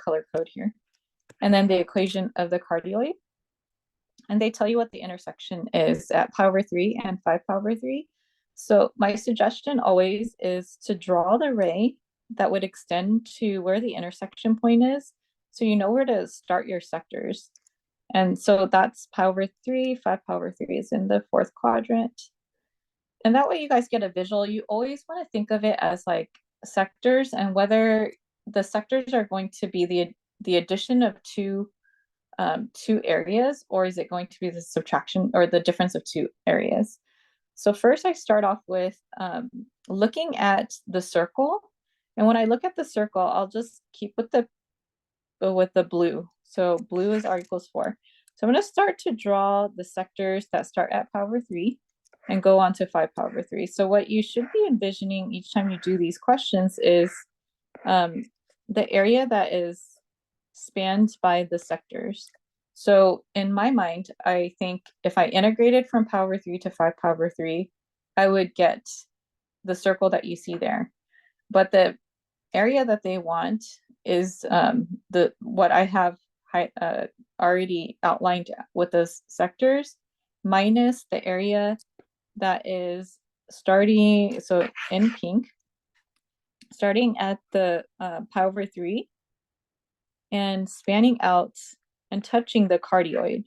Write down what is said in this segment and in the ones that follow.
color code here. And then the equation of the cardioid. And they tell you what the intersection is at pi over 3 and 5 pi over 3. So my suggestion always is to draw the ray that would extend to where the intersection point is, so you know where to start your sectors. And so that's pi over 3, 5 pi over 3 is in the fourth quadrant. And that way you guys get a visual. You always want to think of it as like sectors, and whether the sectors are going to be the addition of two areas, or is it going to be the subtraction or the difference of two areas. So first I start off with looking at the circle. And when I look at the circle, I'll just keep with the blue. So blue is r equals 4. So I'm going to start to draw the sectors that start at pi over 3 and go on to 5 pi over 3. So what you should be envisioning each time you do these questions is the area that is spanned by the sectors. So in my mind, I think if I integrated from pi over 3 to 5 pi over 3, I would get the circle that you see there. But the area that they want is what I have already outlined with those sectors, minus the area that is starting, so in pink, starting at the pi over 3 and spanning out and touching the cardioid.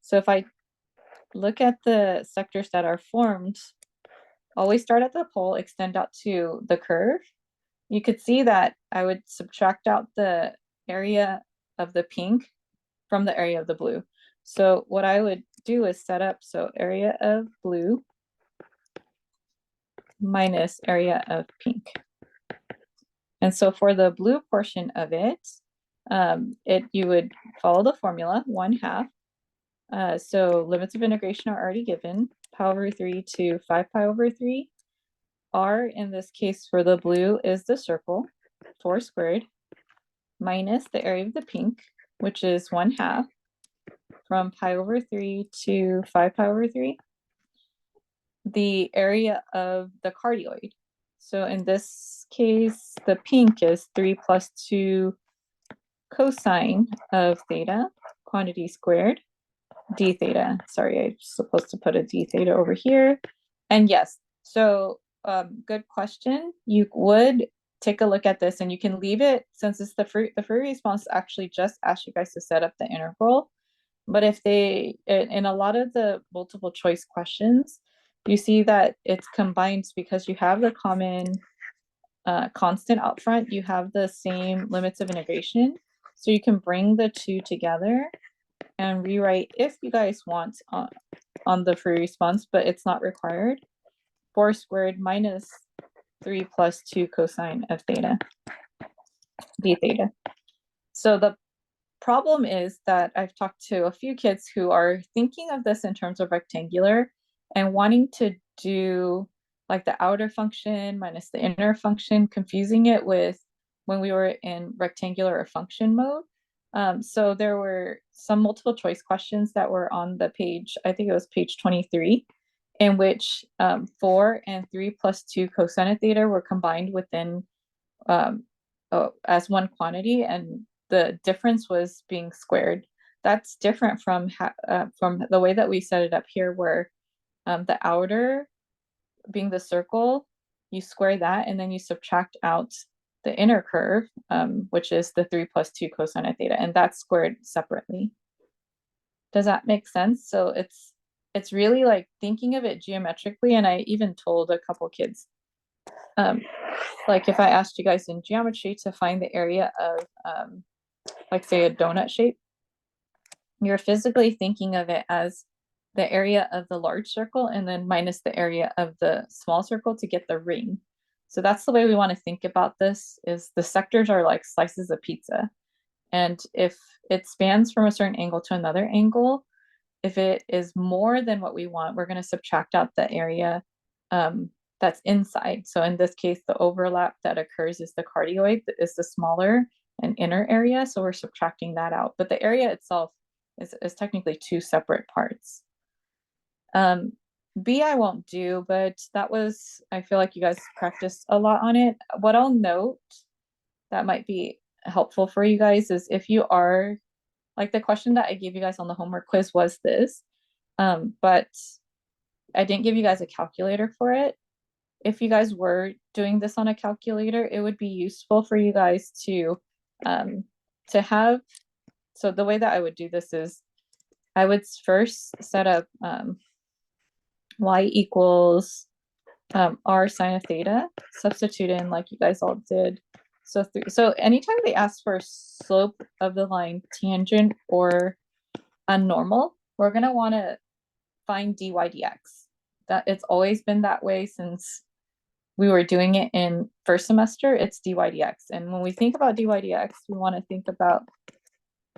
So if I look at the sectors that are formed, always start at the pole, extend out to the curve. You could see that I would subtract out the area of the pink from the area of the blue. So what I would do is set up, so area of blue minus area of pink. And so for the blue portion of it, you would follow the formula, 1/2. So limits of integration are already given, pi over 3 to 5 pi over 3. R in this case for the blue is the circle, 4 squared, minus the area of the pink, which is 1/2, from pi over 3 to 5 pi over 3. The area of the cardioid. So in this case, the pink is 3 plus 2 cosine of theta, quantity squared, d theta. Sorry, I'm supposed to put a d theta over here. And yes, so good question. You would take a look at this, and you can leave it, since it's the free response actually just asks you guys to set up the integral. But if in a lot of the multiple choice questions, you see that it's combined because you have the common constant out front, you have the same limits of integration. So you can bring the two together and rewrite, if you guys want, on the free response, but it's not required. 4 squared minus 3 plus 2 cosine of theta, d theta. So the problem is that I've talked to a few kids who are thinking of this in terms of rectangular and wanting to do like the outer function minus the inner function, confusing it with when we were in rectangular or function mode. So there were some multiple choice questions that were on the page, I think it was page 23, in which 4 and 3 plus 2 cosine of theta were combined within as one quantity, and the difference was being squared. That's different from the way that we set it up here, where the outer being the circle, you square that, and then you subtract out the inner curve, which is the 3 plus 2 cosine of theta, and that's squared separately. Does that make sense? So it's really like thinking of it geometrically. And I even told a couple kids, like if I asked you guys in geometry to find the area of like say a donut shape, you're physically thinking of it as the area of the large circle and then minus the area of the small circle to get the ring. So that's the way we want to think about this, is the sectors are like slices of pizza. And if it spans from a certain angle to another angle, if it is more than what we want, we're going to subtract out the area that's inside. So in this case, the overlap that occurs is the cardioid, is the smaller and inner area. So we're subtracting that out. But the area itself is technically two separate parts. B I won't do, but that was, I feel like you guys practiced a lot on it. What I'll note that might be helpful for you guys is if you are, like the question that I gave you guys on the homework quiz was this, but I didn't give you guys a calculator for it. If you guys were doing this on a calculator, it would be useful for you guys to have, so the way that I would do this is I would first set up y equals r sine of theta, substitute in like you guys all did. So anytime they ask for slope of the line, tangent, or a normal, we're gonna want to find dy dx. That it's always been that way since we were doing it in first semester. It's dy dx, and when we think about dy dx, we want to think about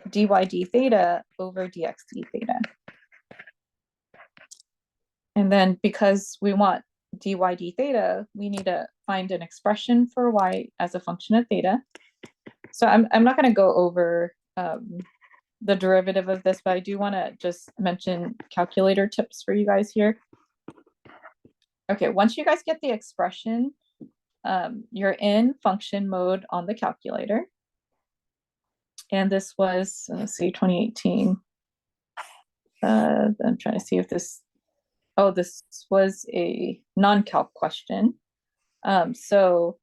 dy d theta over dx d theta. And then because we want dy d theta, we need to find an expression for y as a function of theta. So I'm not going to go over the derivative of this, but I do want to just mention calculator tips for you guys here. Okay, once you guys get the expression, you're in function mode on the calculator. And this was, let's see, 2018. I'm trying to see if this, oh, this was a non-calc question. So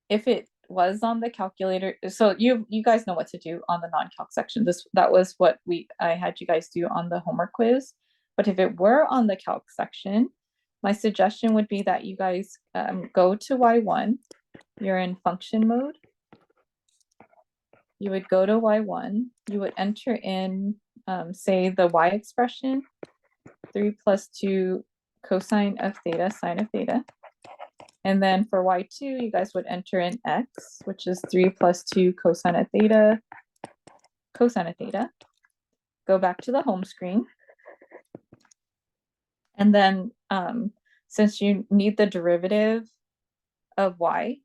if it was on the calculator, so you guys know what to do on the non-calc section. That was what I had you guys do on the homework quiz. But if it were on the calc section, my suggestion would be that you guys go to y1. You're in function mode. You would go to y1. You would enter in, say, the y expression, 3 plus 2 cosine of theta, sine of theta. And then for y2, you guys would enter in x, which is 3 plus 2 cosine of theta, cosine of theta. Go back to the home screen. And then since you need the derivative of y,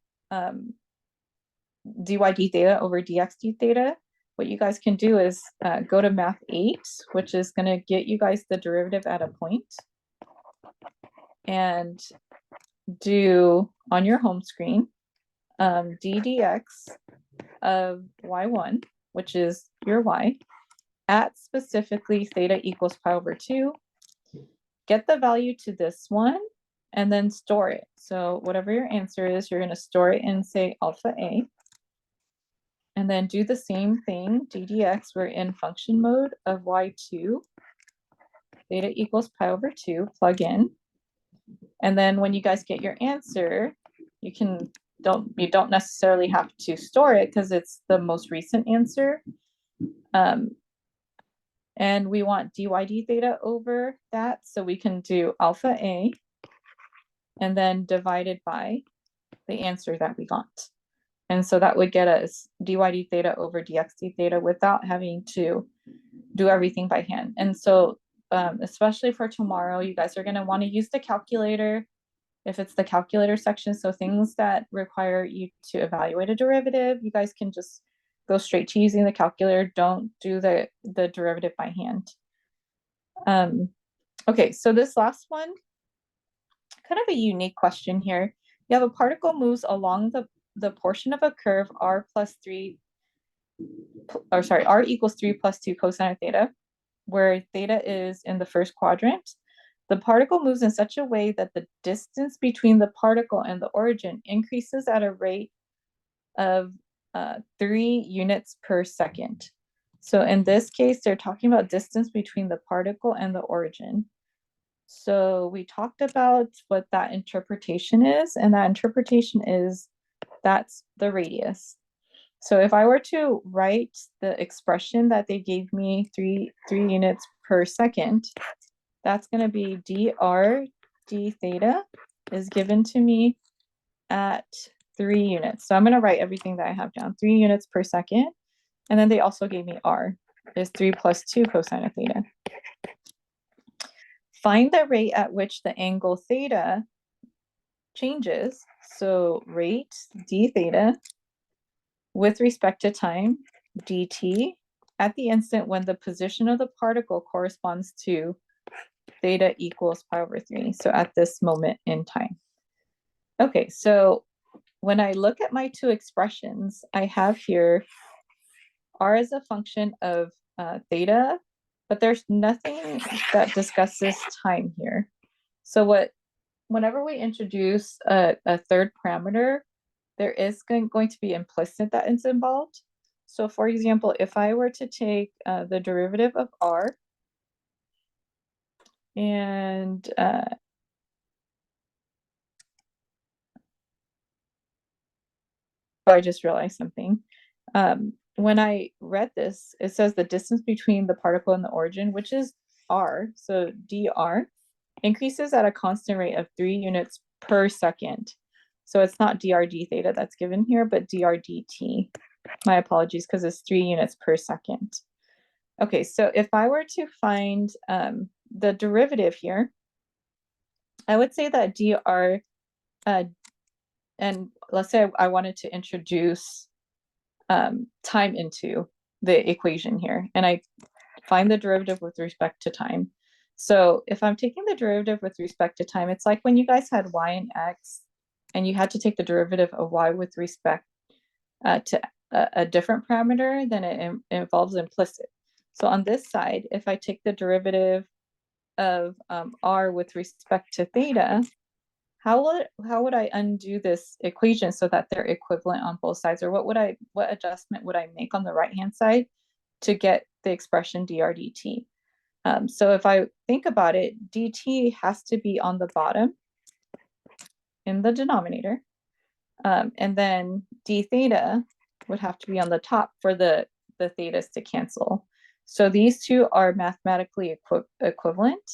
dy d theta over dx d theta, what you guys can do is go to math 8, which is going to get you guys the derivative at a point. And do on your home screen d dx of y1, which is your y, at specifically theta equals pi over 2. Get the value to this one and then store it. So whatever your answer is, you're going to store it in, say, alpha a. And then do the same thing, d dx, we're in function mode of y2, theta equals pi over 2, plug in. And then when you guys get your answer, you don't necessarily have to store it because it's the most recent answer. And we want dy d theta over that, so we can do alpha a and then divided by the answer that we got. And so that would get us dy d theta over dx d theta without having to do everything by hand. And so especially for tomorrow, you guys are going to want to use the calculator if it's the calculator section. So things that require you to evaluate a derivative, you guys can just go straight to using the calculator. Don't do the derivative by hand. Okay, so this last one, kind of a unique question here. You have a particle moves along the portion of a curve r equals 3 plus 2 cosine of theta, where theta is in the first quadrant. The particle moves in such a way that the distance between the particle and the origin increases at a rate of 3 units per second. So in this case, they're talking about distance between the particle and the origin. So we talked about what that interpretation is, and that interpretation is that's the radius. So if I were to write the expression that they gave me, 3 units per second, that's going to be dr d theta is given to me at 3 units. So I'm going to write everything that I have down, 3 units per second. And then they also gave me r is 3 plus 2 cosine of theta. Find the rate at which the angle theta changes. So rate d theta with respect to time dt at the instant when the position of the particle corresponds to theta equals pi over 3. So at this moment in time. Okay, so when I look at my two expressions, I have here r is a function of theta, but there's nothing that discusses time here. So whenever we introduce a third parameter, there is going to be implicit that is involved. So for example, if I were to take the derivative of r and I just realized something. When I read this, it says the distance between the particle and the origin, which is r, so dr, increases at a constant rate of 3 units per second. So it's not dr d theta that's given here, but dr dt. My apologies, because it's 3 units per second. Okay, so if I were to find the derivative here, I would say that dr, and let's say I wanted to introduce time into the equation here, and I find the derivative with respect to time. So if I'm taking the derivative with respect to time, it's like when you guys had y and x, and you had to take the derivative of y with respect to a different parameter, then it involves implicit. So on this side, if I take the derivative of r with respect to theta, how would I undo this equation so that they're equivalent on both sides? Or what adjustment would I make on the right-hand side to get the expression dr dt? So if I think about it, dt has to be on the bottom in the denominator. And then d theta would have to be on the top for the thetas to cancel. So these two are mathematically equivalent.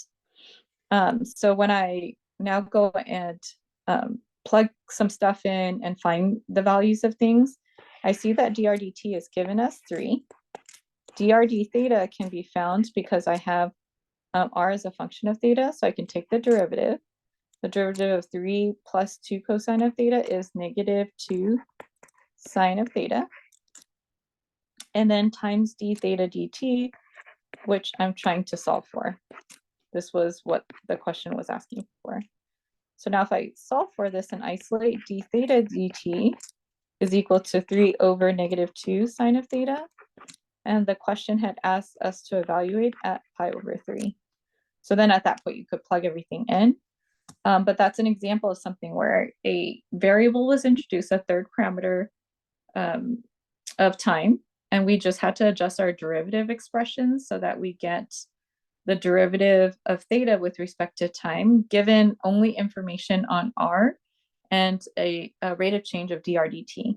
So when I now go and plug some stuff in and find the values of things, I see that dr dt is given as 3. dr d theta can be found because I have r as a function of theta, so I can take the derivative. The derivative of 3 plus 2 cosine of theta is negative 2 sine of theta. And then times d theta dt, which I'm trying to solve for. This was what the question was asking for. So now if I solve for this and isolate d theta dt is equal to 3 over negative 2 sine of theta. And the question had asked us to evaluate at pi over 3. So then at that point, you could plug everything in. But that's an example of something where a variable was introduced, a third parameter of time, and we just had to adjust our derivative expressions so that we get the derivative of theta with respect to time, given only information on r and a rate of change of dr dt.